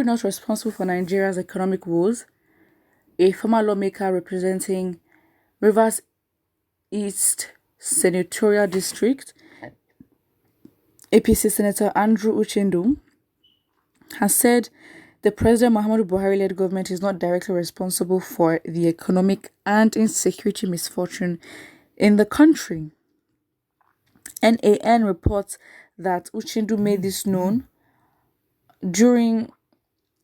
not responsible for Nigeria's economic woes? A former lawmaker representing Rivers East Senatorial District, APC Senator Andrew Uchendu, has said the President Muhammadu Buhari-led government is not directly responsible for the economic and insecurity misfortune in the country. NAN reports that Uchendu made this known during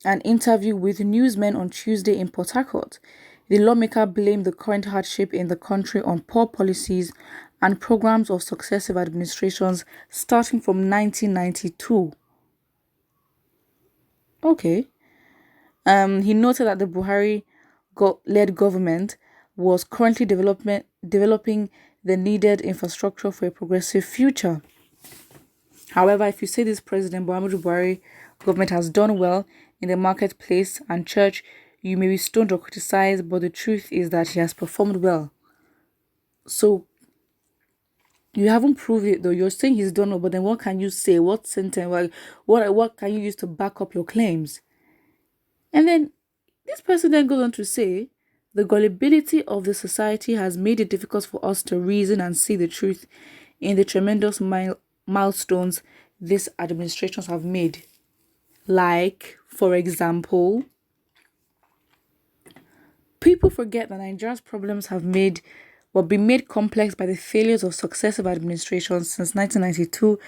an interview with newsmen on Tuesday in Port Harcourt. The lawmaker blamed the current hardship in the country on poor policies and programs of successive administrations starting from 1992. Okay. He noted that the Buhari-led government was currently developing the needed infrastructure for a progressive future. However, if you say this President Muhammadu Buhari government has done well in the marketplace and church, you may be stoned or criticized, but the truth is that he has performed well. So, you haven't proved it though. You're saying he's done well, but then what can you say? What sentence? Like, what can you use to back up your claims? And then this person then goes on to say, the gullibility of the society has made it difficult for us to reason and see the truth in the tremendous milestones these administrations have made. Like, for example, people forget that Nigeria's problems have been made complex by the failures of successive administrations since 1992,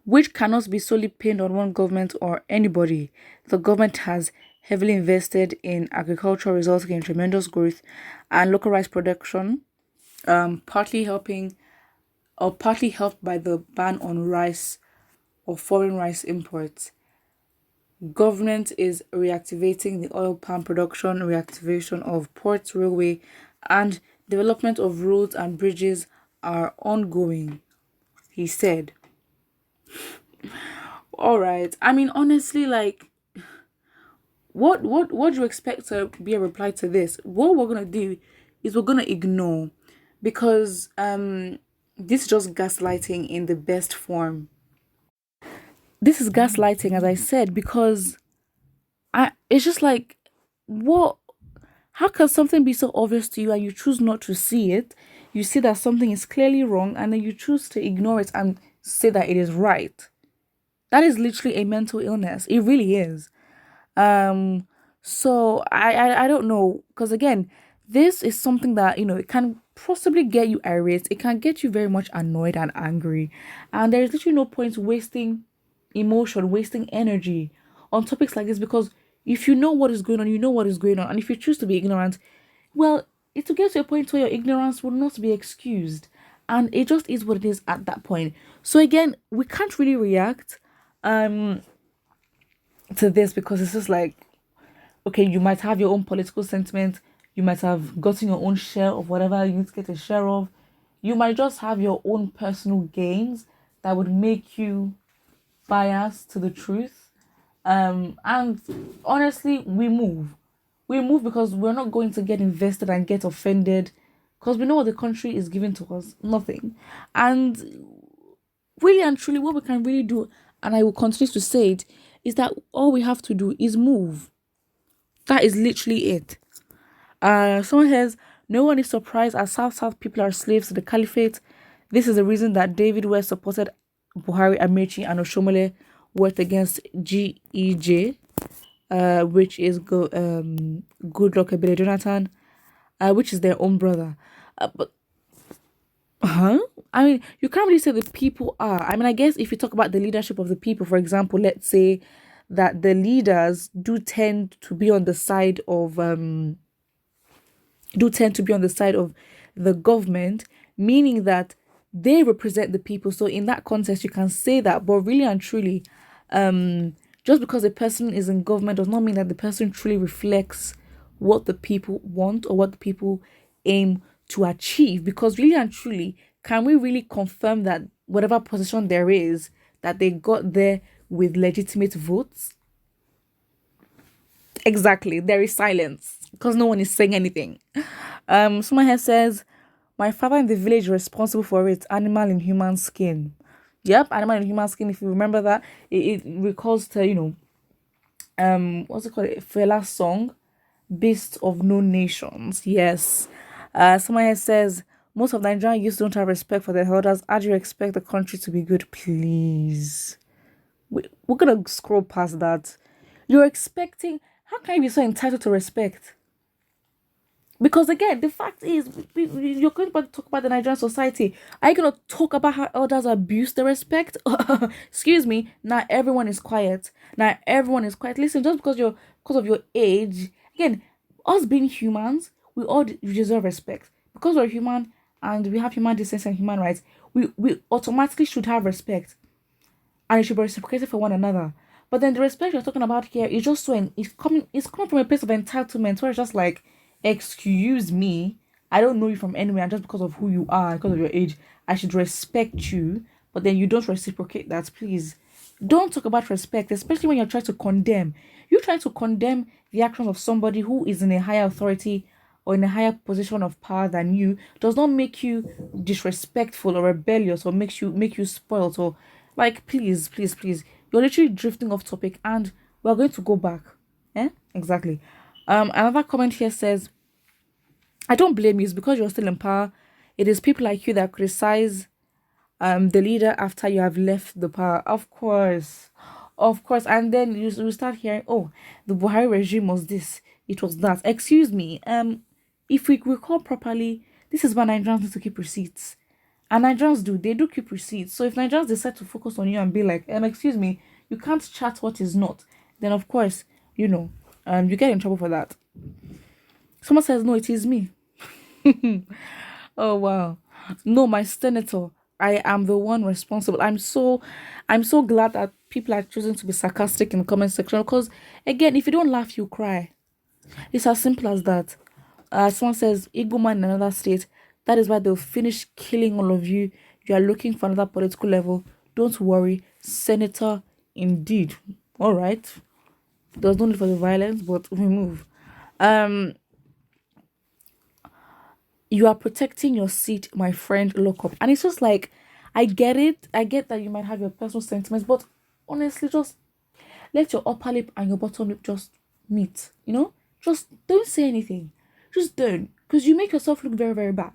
which cannot be solely pinned on one government or anybody. The government has heavily invested in agriculture, resulting in tremendous growth and local rice production, partly helped by the ban on rice or foreign rice imports. Government is reactivating the oil palm production, reactivation of ports, railway, and development of roads and bridges are ongoing, he said. All right. I mean, honestly, like, what do you expect to be a reply to this? What we're gonna do is we're gonna ignore, because this is just gaslighting in the best form. This is gaslighting, as I said, because it's just like, what? How can something be so obvious to you and you choose not to see it? You see that something is clearly wrong and then you choose to ignore it and say that it is right. That is literally a mental illness. It really is. So I don't know, because again, this is something that, it can possibly get you irate. It can get you very much annoyed and angry, and there is literally no point wasting emotion, wasting energy on topics like this, because if you know what is going on, you know what is going on, and if you choose to be ignorant, well, it will get to a point where your ignorance will not be excused, and it just is what it is at that point. So again, we can't really react to this, because it's just like, okay, you might have your own political sentiment, you might have gotten your own share of whatever you need to get a share of, you might just have your own personal gains that would make you biased to the truth. And honestly, we move because we're not going to get invested and get offended, because we know what the country is giving to us, nothing. And really and truly, what we can really do, and I will continue to say it, is that all we have to do is move. That is literally it. Someone says, no one is surprised as South people are slaves to the caliphate. This is the reason that David West supported Buhari, Amechi, and Oshomole worked against GEJ, which is Goodluck Ebele Jonathan, which is their own brother. I mean, you can't really say the people are. I mean, I guess if you talk about the leadership of the people, for example, let's say that the leaders do tend to be on the side of the government, meaning that they represent the people. So in that context, you can say that. But really and truly, just because a person is in government does not mean that the person truly reflects what the people want or what the people aim to achieve. Because really and truly, can we really confirm that whatever position there is, that they got there with legitimate votes? Exactly. There is silence because no one is saying anything. Someone here says, my father in the village responsible for it, animal in human skin. Yep, animal in human skin. If you remember that, it recalls to, what's it called? Fela song, Beast of No Nations. Yes. Someone here says most of Nigerian youth don't have respect for their elders. How do you expect the country to be good? Please. We're gonna scroll past that. You're expecting, how can you be so entitled to respect? Because again, the fact is, you're going to talk about the Nigerian society. Are you going to talk about how elders abuse the respect? Excuse me. Now everyone is quiet. Now everyone is quiet. Listen, just because of your age, again, us being humans, we all deserve respect because we're human and we have human decency and human rights. We automatically should have respect, and it should be reciprocated for one another. But then the respect you're talking about here is just so it's coming from a place of entitlement where it's just like, excuse me, I don't know you from anywhere, and just because of who you are, because of your age, I should respect you. But then you don't reciprocate that. Please don't talk about respect, especially when you're trying to condemn. You're trying to condemn the actions of somebody who is in a higher authority or in a higher position of power than you, does not make you disrespectful or rebellious or make you spoiled or like, please, please, please. You're literally drifting off topic and we're going to go back. Exactly. Another comment here says, I don't blame you, it's because you're still in power. It is people like you that criticize the leader after you have left the power. Of course. Of course. And then you start hearing, oh, the Buhari regime was this, it was that. Excuse me. If we recall properly, this is why Nigerians need to keep receipts. And Nigerians they do keep receipts. So if Nigerians decide to focus on you and be like, excuse me, you can't chat what is not, then of course, you get in trouble for that. Someone says, no, it is me. Oh wow. No, my senator. I am the one responsible. I'm so glad that people are choosing to be sarcastic in the comment section because again, if you don't laugh, you cry. It's as simple as that. Someone says, Igbo man in another state. That is why they'll finish killing all of you. You are looking for another political level. Don't worry, Senator. Indeed. All right. There's no need for the violence, but we move. You are protecting your seat, my friend. Look up, and it's just like, I get it. I get that you might have your personal sentiments, but honestly, just let your upper lip and your bottom lip just meet. Just don't say anything. Just don't, because you make yourself look very, very bad.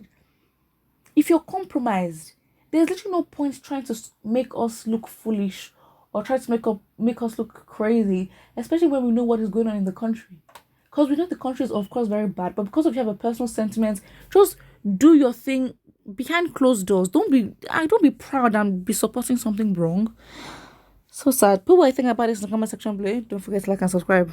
If you're compromised, there's literally no point trying to make us look foolish or try to make us look crazy, especially when we know what is going on in the country. Because we know the country is of course very bad, but because of you have a personal sentiment, just do your thing behind closed doors. Don't be proud and be supporting something wrong. So sad. Put what you think about this in the comment section below. Don't forget to like and subscribe.